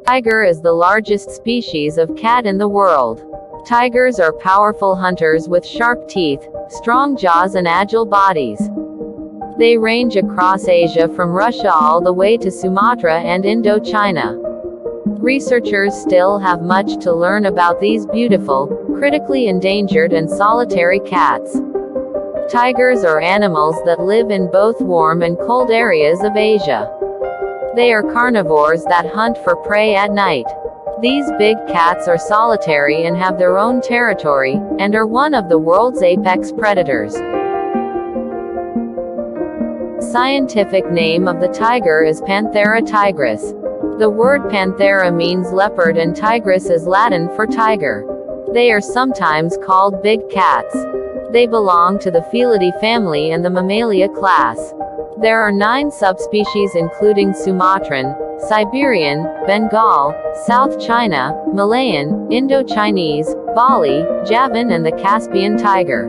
Tiger is the largest species of cat in the world. Tigers are powerful hunters with sharp teeth, strong jaws and agile bodies. They range across Asia from Russia all the way to Sumatra and Indochina. Researchers still have much to learn about these beautiful, critically endangered and solitary cats. Tigers are animals that live in both warm and cold areas of Asia. They are carnivores that hunt for prey at night. These big cats are solitary and have their own territory, and are one of the world's apex predators. Scientific name of the tiger is Panthera tigris. The word panthera means leopard and tigris is Latin for tiger. They are sometimes called big cats. They belong to the Felidae family and the Mammalia class. There are 9 subspecies including Sumatran, Siberian, Bengal, South China, Malayan, Indo-Chinese, Bali, Javan and the Caspian tiger.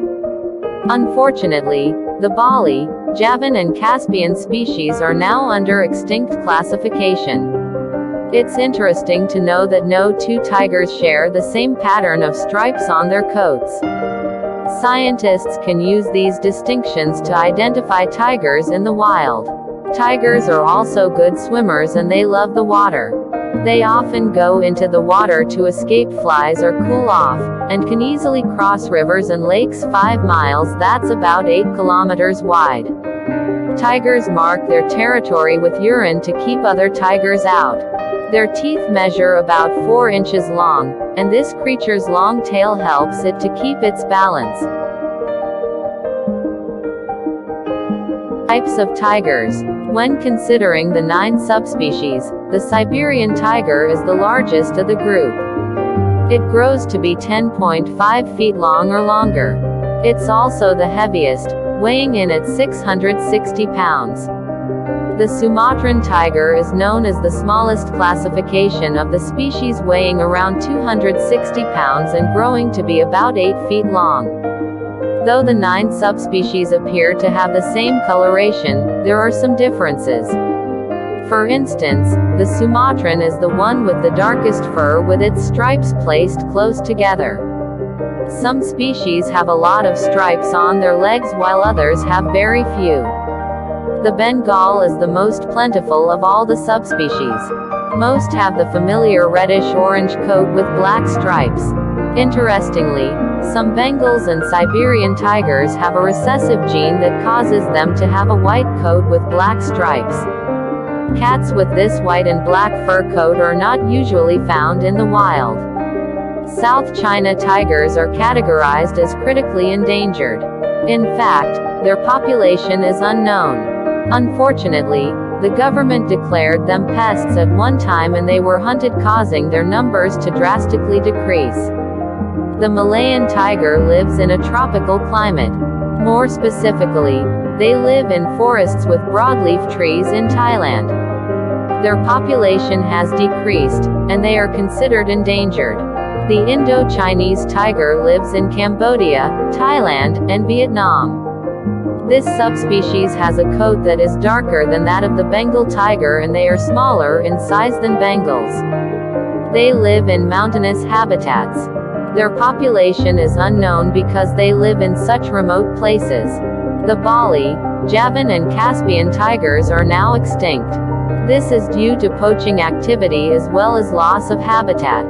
Unfortunately, the Bali, Javan and Caspian species are now under extinct classification. It's interesting to know that no 2 tigers share the same pattern of stripes on their coats. Scientists can use these distinctions to identify tigers in the wild. Tigers are also good swimmers and they love the water. They often go into the water to escape flies or cool off, and can easily cross rivers and lakes 5 miles, that's about 8 kilometers wide. Tigers mark their territory with urine to keep other tigers out. Their teeth measure about 4 inches long, and this creature's long tail helps it to keep its balance. Types of tigers. When considering the 9 subspecies, the Siberian tiger is the largest of the group. It grows to be 10.5 feet long or longer. It's also the heaviest, weighing in at 660 pounds. The Sumatran tiger is known as the smallest classification of the species, weighing around 260 pounds and growing to be about 8 feet long. Though the 9 subspecies appear to have the same coloration, there are some differences. For instance, the Sumatran is the one with the darkest fur with its stripes placed close together. Some species have a lot of stripes on their legs while others have very few. The Bengal is the most plentiful of all the subspecies. Most have the familiar reddish-orange coat with black stripes. Interestingly, some Bengals and Siberian tigers have a recessive gene that causes them to have a white coat with black stripes. Cats with this white and black fur coat are not usually found in the wild. South China tigers are categorized as critically endangered. In fact, their population is unknown. Unfortunately, the government declared them pests at one time and they were hunted, causing their numbers to drastically decrease. The Malayan tiger lives in a tropical climate. More specifically, they live in forests with broadleaf trees in Thailand. Their population has decreased, and they are considered endangered. The Indo-Chinese tiger lives in Cambodia, Thailand, and Vietnam. This subspecies has a coat that is darker than that of the Bengal tiger and they are smaller in size than Bengals. They live in mountainous habitats. Their population is unknown because they live in such remote places. The Bali, Javan and Caspian tigers are now extinct. This is due to poaching activity as well as loss of habitat.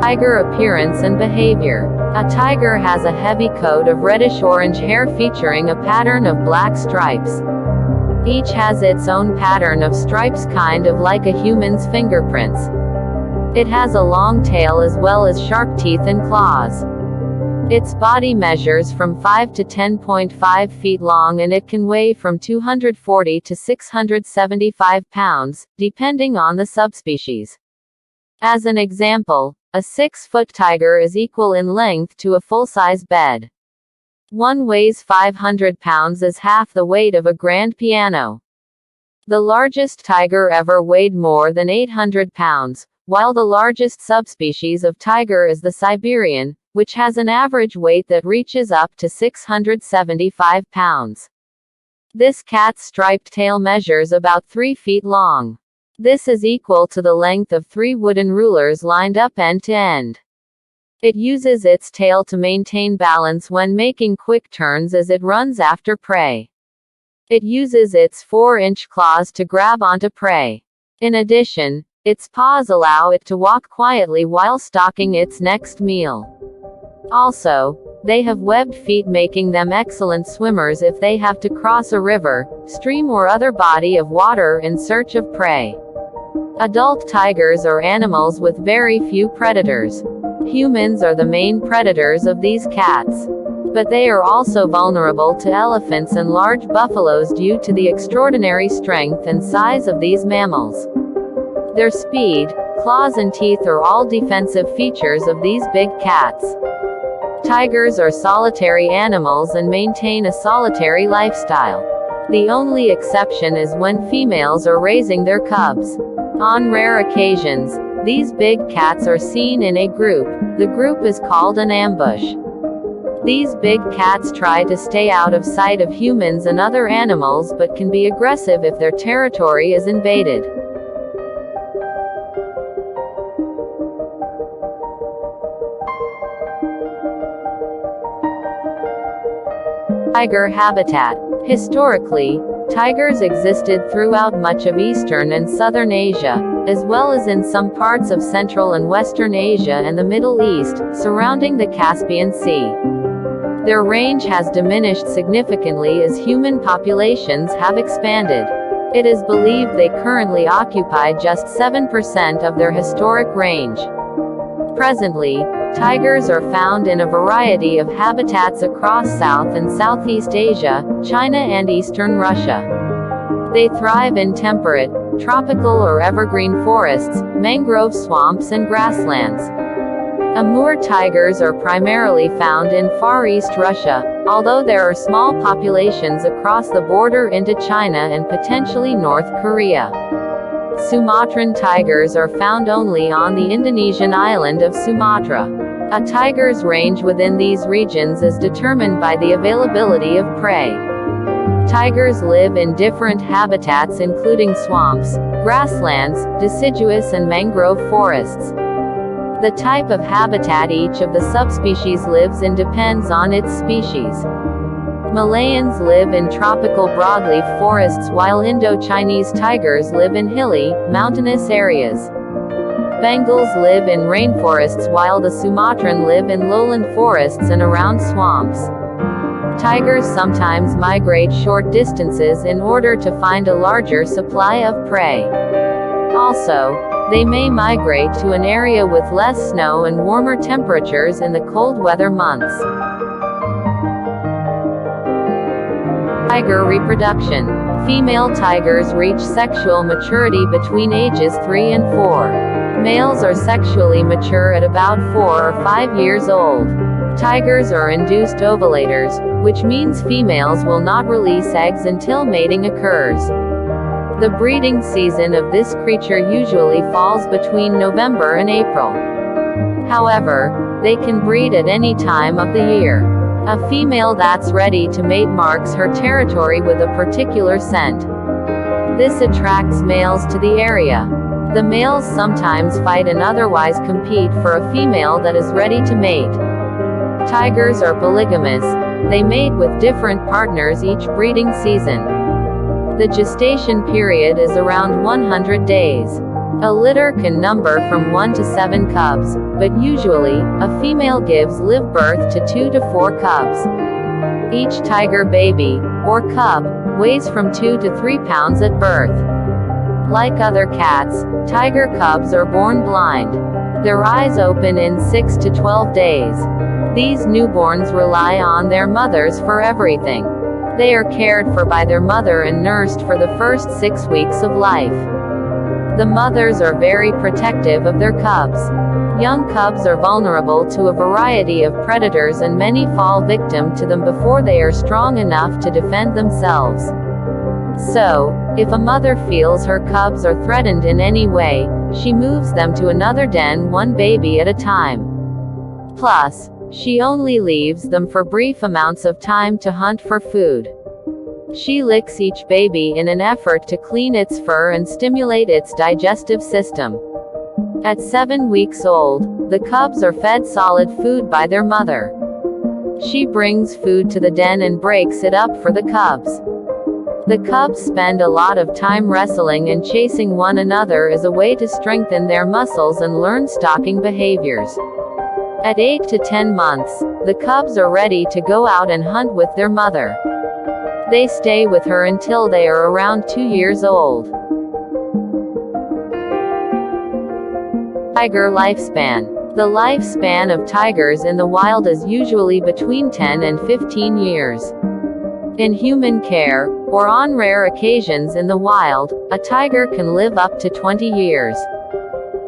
Tiger appearance and behavior. A tiger has a heavy coat of reddish-orange hair featuring a pattern of black stripes. Each has its own pattern of stripes, kind of like a human's fingerprints. It has a long tail as well as sharp teeth and claws. Its body measures from 5 to 10.5 feet long and it can weigh from 240 to 675 pounds, depending on the subspecies. As an example, a 6-foot tiger is equal in length to a full-size bed. One weighs 500 pounds, is half the weight of a grand piano. The largest tiger ever weighed more than 800 pounds, while the largest subspecies of tiger is the Siberian, which has an average weight that reaches up to 675 pounds. This cat's striped tail measures about 3 feet long. This is equal to the length of 3 wooden rulers lined up end to end. It uses its tail to maintain balance when making quick turns as it runs after prey. It uses its 4-inch claws to grab onto prey. In addition, its paws allow it to walk quietly while stalking its next meal. Also, they have webbed feet, making them excellent swimmers if they have to cross a river, stream, or other body of water in search of prey. Adult tigers are animals with very few predators. Humans are the main predators of these cats. But they are also vulnerable to elephants and large buffaloes due to the extraordinary strength and size of these mammals. Their speed, claws, and teeth are all defensive features of these big cats. Tigers are solitary animals and maintain a solitary lifestyle. The only exception is when females are raising their cubs. On rare occasions, these big cats are seen in a group. The group is called an ambush. These big cats try to stay out of sight of humans and other animals, but can be aggressive if their territory is invaded. Tiger habitat. Historically, tigers existed throughout much of eastern and southern Asia, as well as in some parts of Central and Western Asia and the Middle East, surrounding the Caspian Sea. Their range has diminished significantly as human populations have expanded. It is believed they currently occupy just 7% of their historic range. Presently, tigers are found in a variety of habitats across South and Southeast Asia, China, and eastern Russia. They thrive in temperate, tropical or evergreen forests, mangrove swamps, and grasslands. Amur tigers are primarily found in Far East Russia, although there are small populations across the border into China and potentially North Korea. Sumatran tigers are found only on the Indonesian island of Sumatra. A tiger's range within these regions is determined by the availability of prey. Tigers live in different habitats including swamps, grasslands, deciduous and mangrove forests. The type of habitat each of the subspecies lives in depends on its species. Malayans live in tropical broadleaf forests while Indo-Chinese tigers live in hilly, mountainous areas. Bengals live in rainforests while the Sumatran live in lowland forests and around swamps. Tigers sometimes migrate short distances in order to find a larger supply of prey. Also, they may migrate to an area with less snow and warmer temperatures in the cold weather months. Tiger reproduction. Female tigers reach sexual maturity between ages 3 and 4. Males are sexually mature at about 4 or 5 years old. Tigers are induced ovulators, which means females will not release eggs until mating occurs. The breeding season of this creature usually falls between November and April. However, they can breed at any time of the year. A female that's ready to mate marks her territory with a particular scent. This attracts males to the area. The males sometimes fight and otherwise compete for a female that is ready to mate. Tigers are polygamous. They mate with different partners each breeding season. The gestation period is around 100 days. A litter can number from 1 to 7 cubs, but usually, a female gives live birth to 2 to 4 cubs. Each tiger baby, or cub, weighs from 2 to 3 pounds at birth. Like other cats, tiger cubs are born blind. Their eyes open in 6 to 12 days. These newborns rely on their mothers for everything. They are cared for by their mother and nursed for the first 6 weeks of life. The mothers are very protective of their cubs. Young cubs are vulnerable to a variety of predators and many fall victim to them before they are strong enough to defend themselves. So, if a mother feels her cubs are threatened in any way, she moves them to another den one baby at a time. Plus, she only leaves them for brief amounts of time to hunt for food. She licks each baby in an effort to clean its fur and stimulate its digestive system. At 7 weeks old, the cubs are fed solid food by their mother. She brings food to the den and breaks it up for the cubs. The cubs spend a lot of time wrestling and chasing one another as a way to strengthen their muscles and learn stalking behaviors. At 8 to 10 months, the cubs are ready to go out and hunt with their mother. They stay with her until they are around 2 years old. Tiger lifespan. The lifespan of tigers in the wild is usually between 10 and 15 years. In human care, or on rare occasions in the wild, a tiger can live up to 20 years.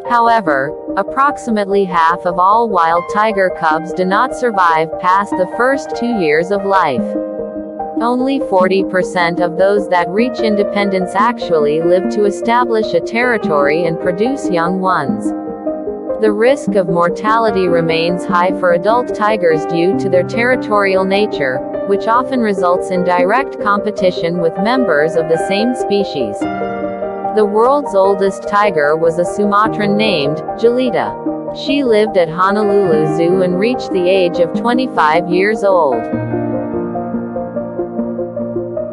However, approximately half of all wild tiger cubs do not survive past the first 2 years of life. Only 40% of those that reach independence actually live to establish a territory and produce young ones. The risk of mortality remains high for adult tigers due to their territorial nature, which often results in direct competition with members of the same species. The world's oldest tiger was a Sumatran named Jelita. She lived at Honolulu Zoo and reached the age of 25 years old.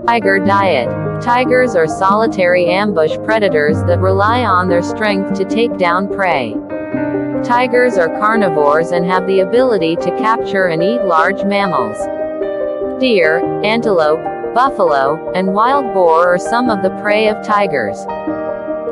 Tiger diet. Tigers are solitary ambush predators that rely on their strength to take down prey. Tigers are carnivores and have the ability to capture and eat large mammals. Deer, antelope, buffalo, and wild boar are some of the prey of tigers.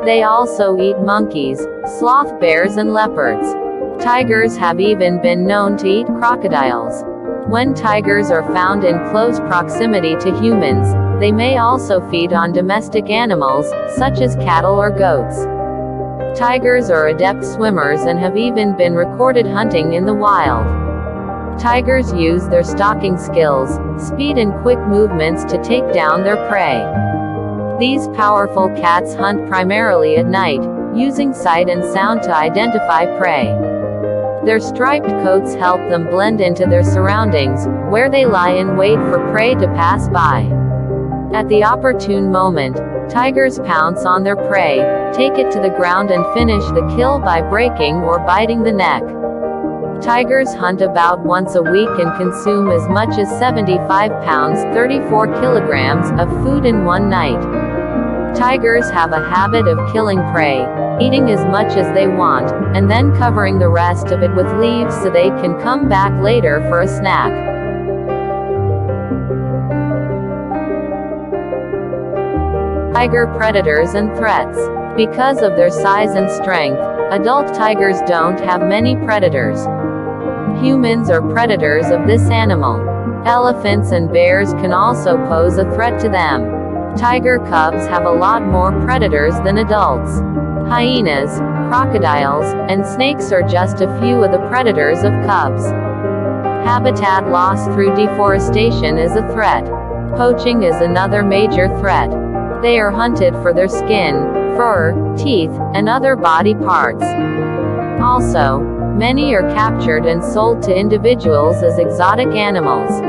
They also eat monkeys, sloth bears and leopards. Tigers have even been known to eat crocodiles. When tigers are found in close proximity to humans, they may also feed on domestic animals, such as cattle or goats. Tigers are adept swimmers and have even been recorded hunting in the wild. Tigers use their stalking skills, speed and quick movements to take down their prey. These powerful cats hunt primarily at night, using sight and sound to identify prey. Their striped coats help them blend into their surroundings, where they lie in wait for prey to pass by. At the opportune moment, tigers pounce on their prey, take it to the ground and finish the kill by breaking or biting the neck. Tigers hunt about once a week and consume as much as 75 pounds 34 kilograms of food in one night. Tigers have a habit of killing prey, eating as much as they want, and then covering the rest of it with leaves so they can come back later for a snack. Tiger predators and threats. Because of their size and strength, adult tigers don't have many predators. Humans are predators of this animal. Elephants and bears can also pose a threat to them. Tiger cubs have a lot more predators than adults. Hyenas, crocodiles, and snakes are just a few of the predators of cubs. Habitat loss through deforestation is a threat. Poaching is another major threat. They are hunted for their skin, fur, teeth, and other body parts. Also, many are captured and sold to individuals as exotic animals.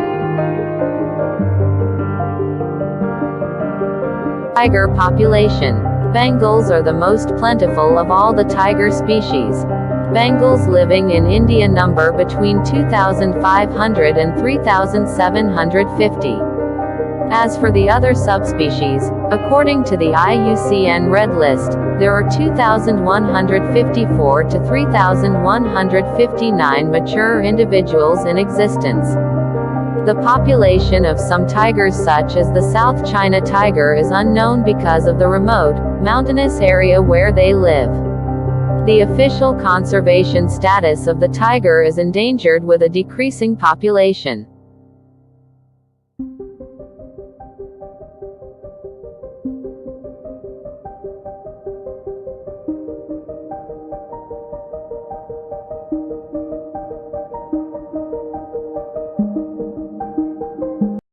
Tiger population. Bengals are the most plentiful of all the tiger species. Bengals living in India number between 2,500 and 3,750. As for the other subspecies, according to the IUCN Red List, there are 2,154 to 3,159 mature individuals in existence. The population of some tigers such as the South China tiger is unknown because of the remote, mountainous area where they live. The official conservation status of the tiger is endangered with a decreasing population.